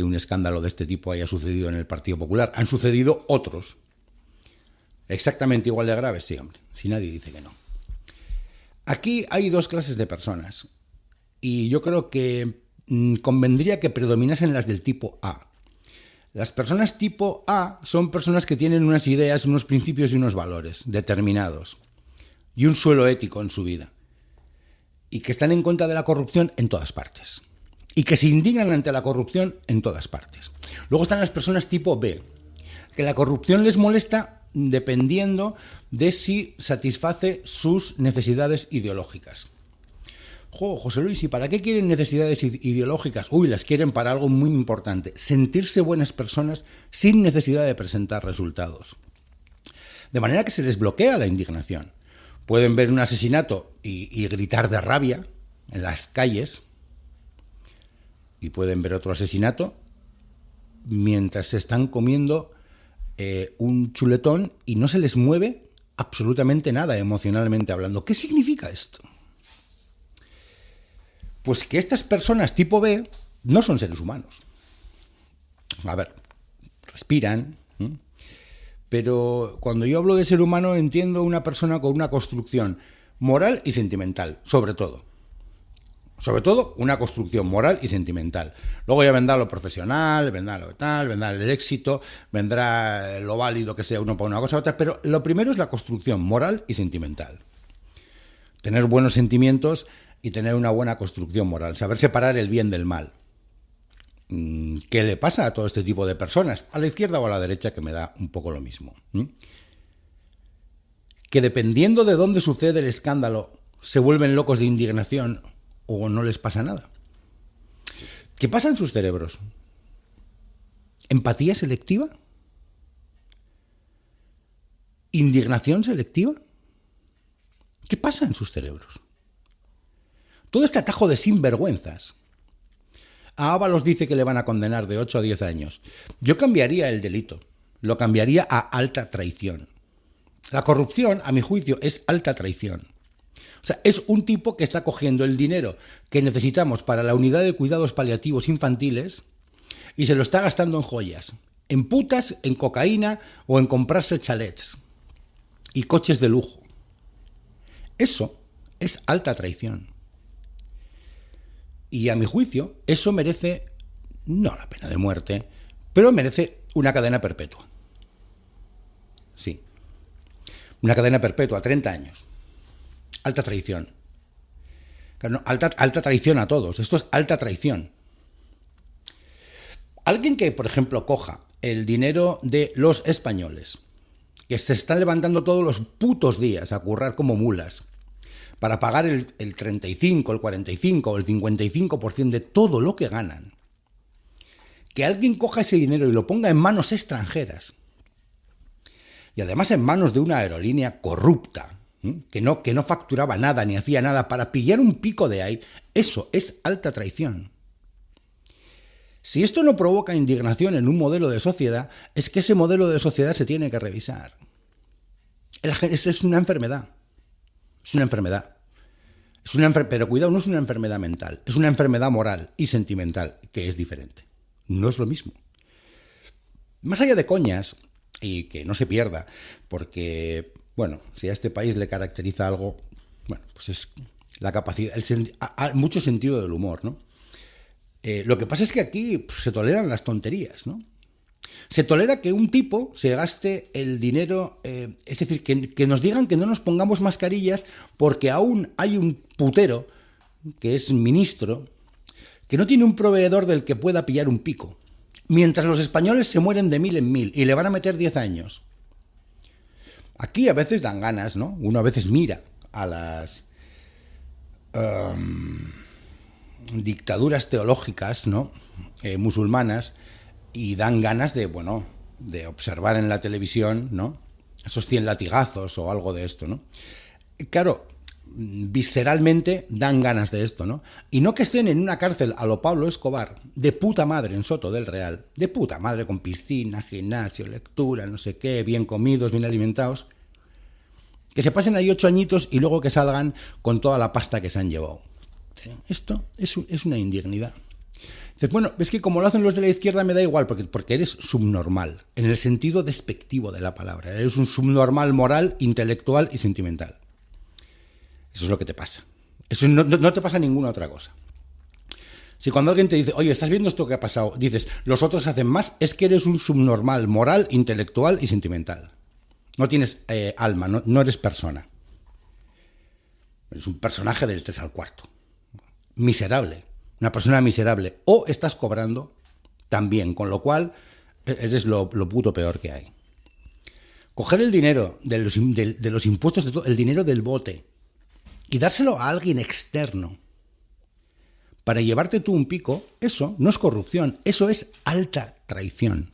un escándalo de este tipo haya sucedido en el Partido Popular. Han sucedido otros. Exactamente igual de graves, sí, hombre. Si nadie dice que no. Aquí hay dos clases de personas. Y yo creo que convendría que predominasen las del tipo A. Las personas tipo A son personas que tienen unas ideas, unos principios y unos valores determinados. Y un suelo ético en su vida. Y que están en contra de la corrupción en todas partes. Y que se indignan ante la corrupción en todas partes. Luego están las personas tipo B, que la corrupción les molesta dependiendo de si satisface sus necesidades ideológicas. José Luis, ¿y para qué quieren necesidades ideológicas? Uy, las quieren para algo muy importante, sentirse buenas personas sin necesidad de presentar resultados. De manera que se les bloquea la indignación. Pueden ver un asesinato y gritar de rabia en las calles, y pueden ver otro asesinato mientras se están comiendo un chuletón y no se les mueve absolutamente nada emocionalmente hablando. ¿Qué significa esto? Pues que estas personas tipo B no son seres humanos. A ver, respiran, pero cuando yo hablo de ser humano entiendo una persona con una construcción moral y sentimental, sobre todo. Sobre todo una construcción moral y sentimental. Luego ya vendrá lo profesional, vendrá lo tal, vendrá el éxito, vendrá lo válido que sea uno para una cosa u otra, pero lo primero es la construcción moral y sentimental. Tener buenos sentimientos y tener una buena construcción moral, saber separar el bien del mal. ¿Qué le pasa a todo este tipo de personas? A la izquierda o a la derecha, que me da un poco lo mismo. Que dependiendo de dónde sucede el escándalo, se vuelven locos de indignación o no les pasa nada. ¿Qué pasa en sus cerebros? ¿Empatía selectiva? ¿Indignación selectiva? ¿Qué pasa en sus cerebros? Todo este atajo de sinvergüenzas. A Ábalos dice que le van a condenar de 8 a 10 años. Yo cambiaría el delito. Lo cambiaría a alta traición. La corrupción, a mi juicio, es alta traición. O sea, es un tipo que está cogiendo el dinero que necesitamos para la unidad de cuidados paliativos infantiles y se lo está gastando en joyas, en putas, en cocaína o en comprarse chalets y coches de lujo. Eso es alta traición. Y a mi juicio, eso merece, no la pena de muerte, pero merece una cadena perpetua. Sí. Una cadena perpetua, 30 años. Alta traición. No, alta traición a todos. Esto es alta traición. Alguien que, por ejemplo, coja el dinero de los españoles, que se están levantando todos los putos días a currar como mulas, para pagar el 35, el 45 o el 55% de todo lo que ganan, que alguien coja ese dinero y lo ponga en manos extranjeras, y además en manos de una aerolínea corrupta, que no facturaba nada ni hacía nada para pillar un pico de aire, eso es alta traición. Si esto no provoca indignación en un modelo de sociedad, es que ese modelo de sociedad se tiene que revisar. Es una enfermedad. Es una enfermedad. Pero cuidado, no es una enfermedad mental, es una enfermedad moral y sentimental, que es diferente. No es lo mismo. Más allá de coñas, y que no se pierda, porque, bueno, si a este país le caracteriza algo, bueno, pues es la capacidad, mucho sentido del humor, ¿no? Lo que pasa es que aquí pues, se toleran las tonterías, ¿no? Se tolera que un tipo se gaste el dinero, es decir, que nos digan que no nos pongamos mascarillas porque aún hay un putero, que es ministro, que no tiene un proveedor del que pueda pillar un pico, mientras los españoles se mueren de 1000 en 1000 y le van a meter 10 años. Aquí a veces dan ganas, ¿no? Uno a veces mira a las dictaduras teológicas, ¿no? Musulmanas, y dan ganas de, bueno, de observar en la televisión, ¿no? Esos 100 latigazos o algo de esto, ¿no? Claro, visceralmente dan ganas de esto, ¿no? Y no que estén en una cárcel a lo Pablo Escobar, de puta madre en Soto del Real, de puta madre con piscina, gimnasio, lectura, no sé qué, bien comidos, bien alimentados. Que se pasen ahí 8 añitos y luego que salgan con toda la pasta que se han llevado. Sí, esto es una indignidad. Dices, bueno, es que como lo hacen los de la izquierda me da igual, porque eres subnormal, en el sentido despectivo de la palabra. Eres un subnormal moral, intelectual y sentimental. Eso es lo que te pasa. Eso no te pasa ninguna otra cosa. Si cuando alguien te dice, oye, ¿estás viendo esto que ha pasado? Dices, los otros hacen más, es que eres un subnormal moral, intelectual y sentimental. No tienes alma, no eres persona. Eres un personaje del 3 al 4. Miserable. Una persona miserable. O estás cobrando también, con lo cual eres lo puto peor que hay. Coger el dinero de los impuestos, el dinero del bote, y dárselo a alguien externo para llevarte tú un pico, eso no es corrupción, eso es alta traición.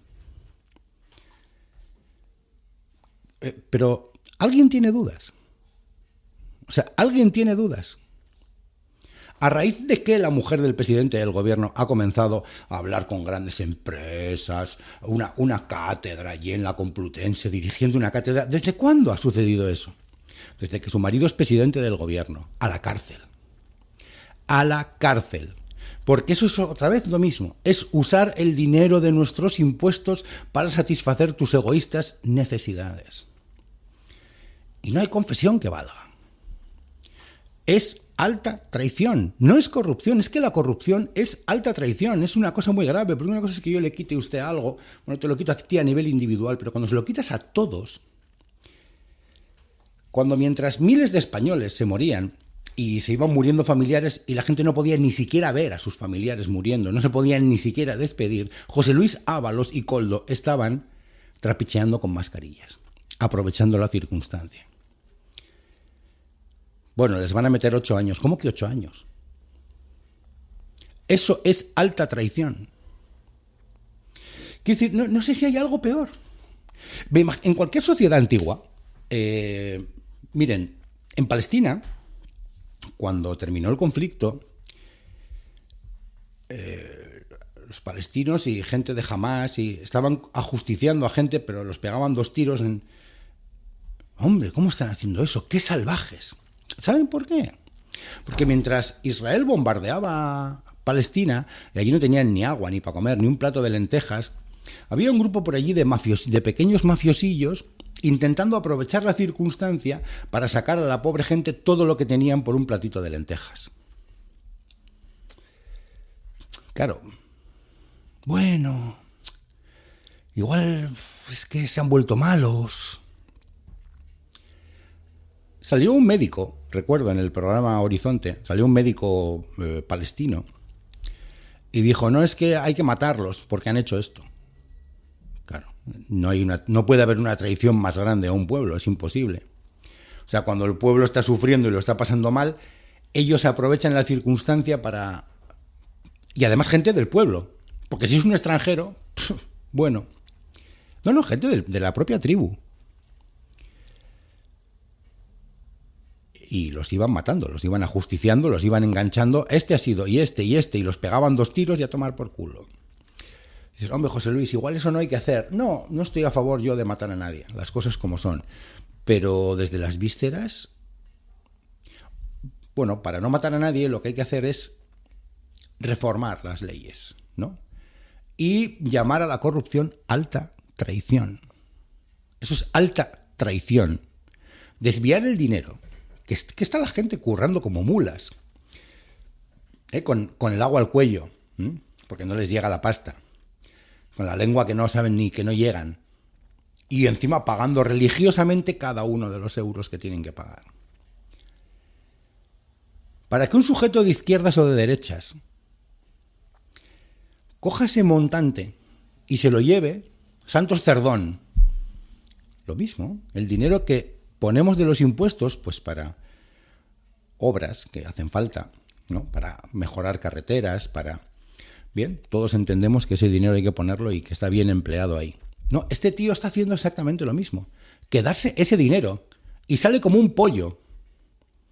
Pero ¿alguien tiene dudas? O sea, ¿alguien tiene dudas? ¿A raíz de que la mujer del presidente del gobierno ha comenzado a hablar con grandes empresas, una cátedra allí en la Complutense, dirigiendo una cátedra? ¿Desde cuándo ha sucedido eso? Desde que su marido es presidente del gobierno. A la cárcel. A la cárcel. Porque eso es otra vez lo mismo. Es usar el dinero de nuestros impuestos para satisfacer tus egoístas necesidades. Y no hay confesión que valga. Es alta traición, no es corrupción, es que la corrupción es alta traición, es una cosa muy grave, porque una cosa es que yo le quite a usted algo, bueno, te lo quito a ti a nivel individual, pero cuando se lo quitas a todos, cuando mientras miles de españoles se morían y se iban muriendo familiares y la gente no podía ni siquiera ver a sus familiares muriendo, no se podían ni siquiera despedir, José Luis Ábalos y Koldo estaban trapicheando con mascarillas, aprovechando la circunstancia. Bueno, les van a meter 8 años. ¿Cómo que 8 años? Eso es alta traición. Quiero decir, no sé si hay algo peor. En cualquier sociedad antigua, miren, en Palestina, cuando terminó el conflicto, los palestinos y gente de Hamás estaban ajusticiando a gente, pero los pegaban 2 tiros en... Hombre, ¿cómo están haciendo eso? ¡Qué salvajes! ¿Saben por qué? Porque mientras Israel bombardeaba Palestina, y allí no tenían ni agua, ni para comer, ni un plato de lentejas, había un grupo por allí de pequeños mafiosillos intentando aprovechar la circunstancia para sacar a la pobre gente todo lo que tenían por un platito de lentejas. Claro, bueno, igual es que se han vuelto malos. Salió un médico, recuerdo, en el programa Horizonte, salió un médico palestino y dijo, no, es que hay que matarlos porque han hecho esto. Claro, no puede haber una traición más grande a un pueblo, es imposible. O sea, cuando el pueblo está sufriendo y lo está pasando mal, ellos aprovechan la circunstancia para... Y además gente del pueblo, porque si es un extranjero, bueno. No, gente de la propia tribu. Y los iban matando, los iban ajusticiando, los iban enganchando. Este ha sido, y los pegaban 2 tiros y a tomar por culo. Dices, hombre, José Luis, igual eso no hay que hacer. No estoy a favor yo de matar a nadie, las cosas como son. Pero desde las vísceras, bueno, para no matar a nadie lo que hay que hacer es reformar las leyes, ¿no? Y llamar a la corrupción alta traición. Eso es alta traición. Desviar el dinero. Que está la gente currando como mulas, con el agua al cuello, porque no les llega la pasta, con la lengua que no saben ni que no llegan, y encima pagando religiosamente cada uno de los euros que tienen que pagar. Para que un sujeto de izquierdas o de derechas coja ese montante y se lo lleve, Santos Cerdón, lo mismo, el dinero que ponemos de los impuestos, pues para obras que hacen falta, ¿no? Para mejorar carreteras, Bien, todos entendemos que ese dinero hay que ponerlo y que está bien empleado ahí. No, este tío está haciendo exactamente lo mismo. Quedarse ese dinero y sale como un pollo.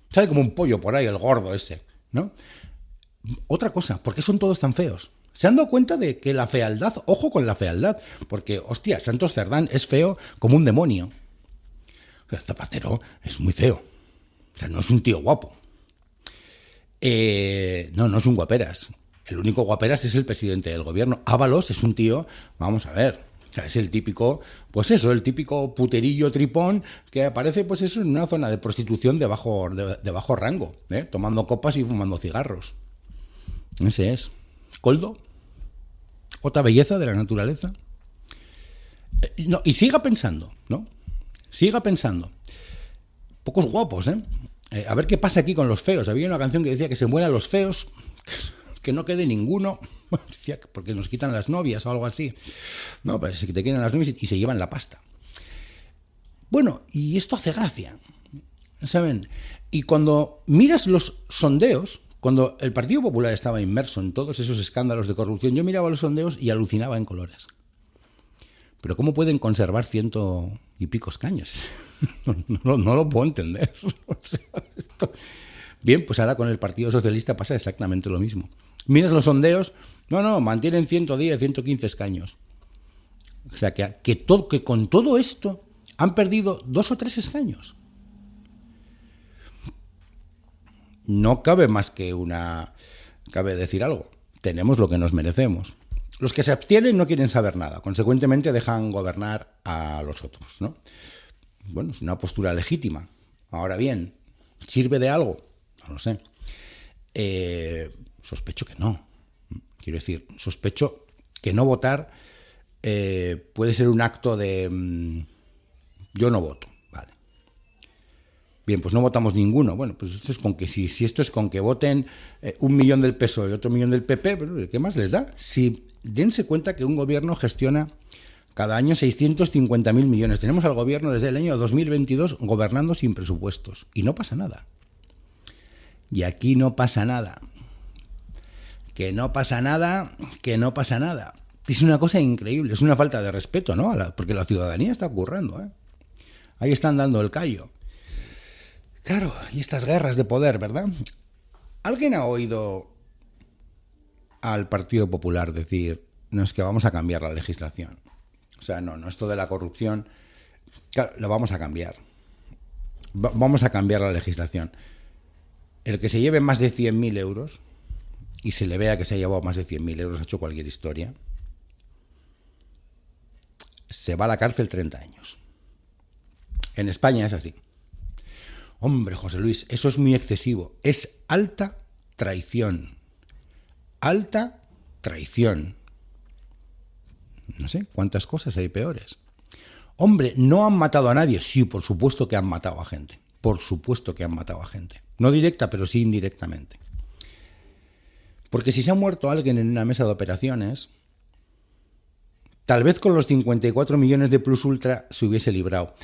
Sale como un pollo por ahí, el gordo ese, ¿no? Otra cosa, ¿por qué son todos tan feos? ¿Se han dado cuenta de que la fealdad, ojo con la fealdad, porque, hostia, Santos Cerdán es feo como un demonio? El Zapatero es muy feo. O sea, no es un tío guapo. No es un guaperas. El único guaperas es el presidente del gobierno. Ábalos es un tío, vamos a ver, o sea, es el típico, pues eso, el típico puterillo tripón que aparece, pues eso, en una zona de prostitución de bajo rango, tomando copas y fumando cigarros. Ese es. Coldo, otra belleza de la naturaleza. No, y siga pensando, ¿no? Siga pensando. Pocos guapos, a ver qué pasa aquí con los feos. Había una canción que decía que se mueran los feos, que no quede ninguno, decía porque nos quitan las novias o algo así. No, pues que te quitan las novias y se llevan la pasta. Bueno, y esto hace gracia, ¿saben? Y cuando miras los sondeos, cuando el Partido Popular estaba inmerso en todos esos escándalos de corrupción, yo miraba los sondeos y alucinaba en colores. Pero ¿cómo pueden conservar 100 y pico escaños? No lo puedo entender. O sea, Bien, pues ahora con el Partido Socialista pasa exactamente lo mismo. Miras los sondeos, mantienen 110, 115 escaños. O sea, que con todo esto han perdido 2 o 3 escaños. No cabe más que cabe decir algo. Tenemos lo que nos merecemos. Los que se abstienen no quieren saber nada, consecuentemente dejan gobernar a los otros, ¿no? Bueno, es una postura legítima. Ahora bien, ¿sirve de algo? No lo sé. Sospecho que no. Quiero decir, sospecho que no votar puede ser un acto de yo no voto. Vale. Bien, pues no votamos ninguno. Bueno, pues esto es con que si esto es con que voten 1 millón del PSOE y otro 1 millón del PP, ¿qué más les da? Si dense cuenta que un gobierno gestiona cada año 650.000 millones. Tenemos al gobierno desde el año 2022 gobernando sin presupuestos y no pasa nada. Y aquí no pasa nada. Que no pasa nada. Es una cosa increíble, es una falta de respeto, ¿no? Porque la ciudadanía está currando, Ahí están dando el callo. Claro, y estas guerras de poder, ¿verdad? ¿Alguien ha oído al Partido Popular decir, no, es que vamos a cambiar la legislación? O sea, no, esto de la corrupción, claro, lo vamos a cambiar. Vamos a cambiar la legislación. El que se lleve más de 100.000 euros y se le vea que se ha llevado más de 100.000 euros, ha hecho cualquier historia, se va a la cárcel 30 años. En España es así. Hombre, José Luis, eso es muy excesivo. Es alta traición. Alta traición. No sé cuántas cosas hay peores. Hombre, no han matado a nadie. Sí, por supuesto que han matado a gente. Por supuesto que han matado a gente. No directa, pero sí indirectamente. Porque si se ha muerto alguien en una mesa de operaciones, tal vez con los 54 millones de Plus Ultra se hubiese librado.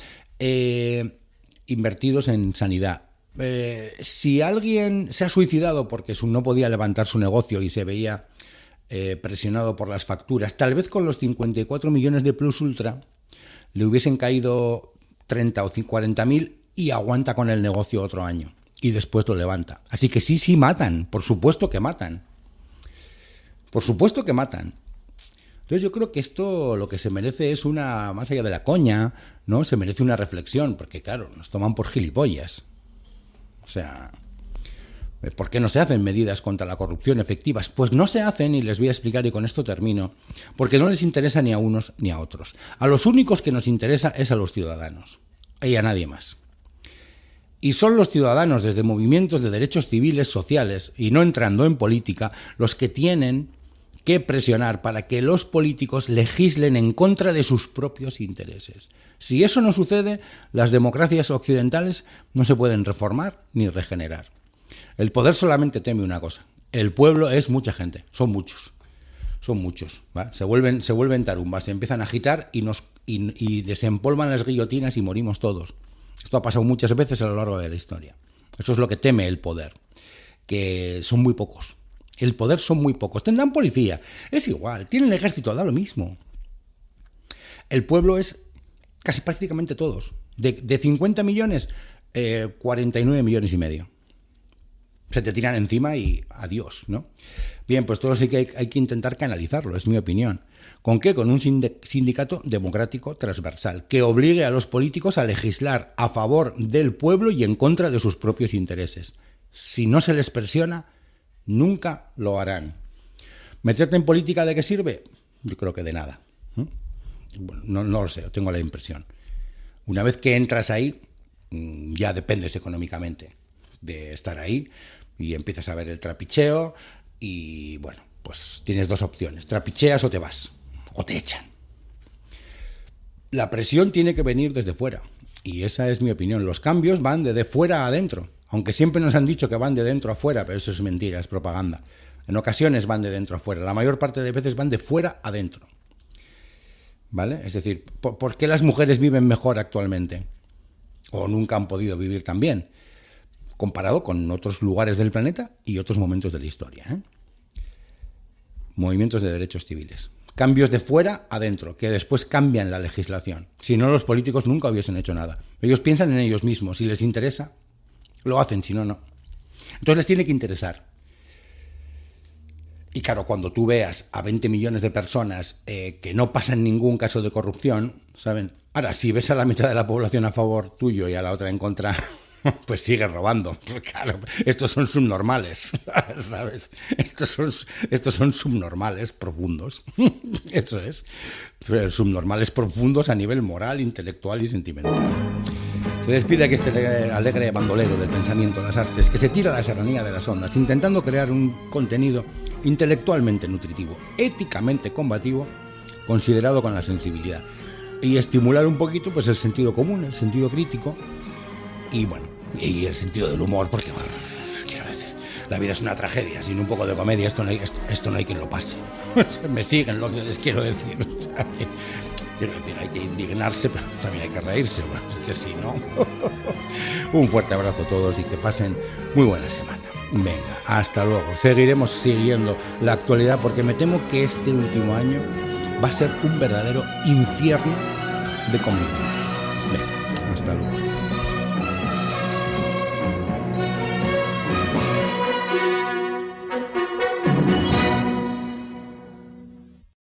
Invertidos en sanidad. Si alguien se ha suicidado porque no podía levantar su negocio y se veía presionado por las facturas, tal vez con los 54 millones de Plus Ultra le hubiesen caído 30 o 40.000 y aguanta con el negocio otro año. Y después lo levanta. Así que sí matan. Por supuesto que matan. Por supuesto que matan. Entonces yo creo que esto lo que se merece es más allá de la coña, ¿no? Se merece una reflexión, porque claro, nos toman por gilipollas. O sea, ¿por qué no se hacen medidas contra la corrupción efectivas? Pues no se hacen, y les voy a explicar, y con esto termino, porque no les interesa ni a unos ni a otros. A los únicos que nos interesa es a los ciudadanos, y a nadie más. Y son los ciudadanos, desde movimientos de derechos civiles, sociales, y no entrando en política, los que tienen que presionar para que los políticos legislen en contra de sus propios intereses. Si eso no sucede, las democracias occidentales no se pueden reformar ni regenerar. El poder solamente teme una cosa. El pueblo es mucha gente, son muchos, ¿va? Se vuelven tarumbas, se empiezan a agitar y desempolvan las guillotinas y morimos todos. Esto ha pasado muchas veces a lo largo de la historia. Eso es lo que teme el poder, que son muy pocos. El poder son muy pocos. Tendrán policía, es igual, tienen ejército, da lo mismo. El pueblo es casi prácticamente todos. De 50 millones, 49 millones y medio. se te tiran encima y adiós, ¿no? Bien, pues todo sí que hay que intentar canalizarlo, es mi opinión. ¿Con qué? Con un sindicato democrático transversal que obligue a los políticos a legislar a favor del pueblo y en contra de sus propios intereses. Si no se les presiona, nunca lo harán. ¿Meterte en política de qué sirve? Yo creo que de nada. Bueno, no lo sé, tengo la impresión. Una vez que entras ahí, ya dependes económicamente de estar ahí y empiezas a ver el trapicheo y bueno, pues tienes dos opciones, trapicheas o te vas, o te echan. La presión tiene que venir desde fuera y esa es mi opinión. Los cambios van de fuera a adentro, aunque siempre nos han dicho que van de dentro a fuera, pero eso es mentira, es propaganda. En ocasiones van de dentro a fuera, la mayor parte de veces van de fuera a adentro. ¿Vale? Es decir, ¿por qué las mujeres viven mejor actualmente? O nunca han podido vivir tan bien, comparado con otros lugares del planeta y otros momentos de la historia, ¿eh? Movimientos de derechos civiles. Cambios de fuera a dentro, que después cambian la legislación. Si no, los políticos nunca hubiesen hecho nada. Ellos piensan en ellos mismos. Si les interesa, lo hacen, si no, no. Entonces les tiene que interesar. Y claro, cuando tú veas a 20 millones de personas que no pasan ningún caso de corrupción, ¿saben? Ahora, si ves a la mitad de la población a favor tuyo y a la otra en contra, pues sigue robando. Claro, estos son subnormales, ¿sabes? Estos son subnormales profundos. Eso es. Subnormales profundos a nivel moral, intelectual y sentimental. Se despide aquí este alegre bandolero del pensamiento, las artes, que se tira a la serranía de las ondas, intentando crear un contenido intelectualmente nutritivo, éticamente combativo, considerado con la sensibilidad, y estimular un poquito pues el sentido común, el sentido crítico, y bueno, y el sentido del humor, porque bueno, quiero decir, la vida es una tragedia, sin un poco de comedia esto no hay quien lo pase. Me siguen lo que les quiero decir, ¿sabes? Quiero decir, hay que indignarse, pero también hay que reírse, bueno, es que si no. Un fuerte abrazo a todos y que pasen muy buena semana. Venga, hasta luego. Seguiremos siguiendo la actualidad porque me temo que este último año va a ser un verdadero infierno de convivencia. Venga, hasta luego.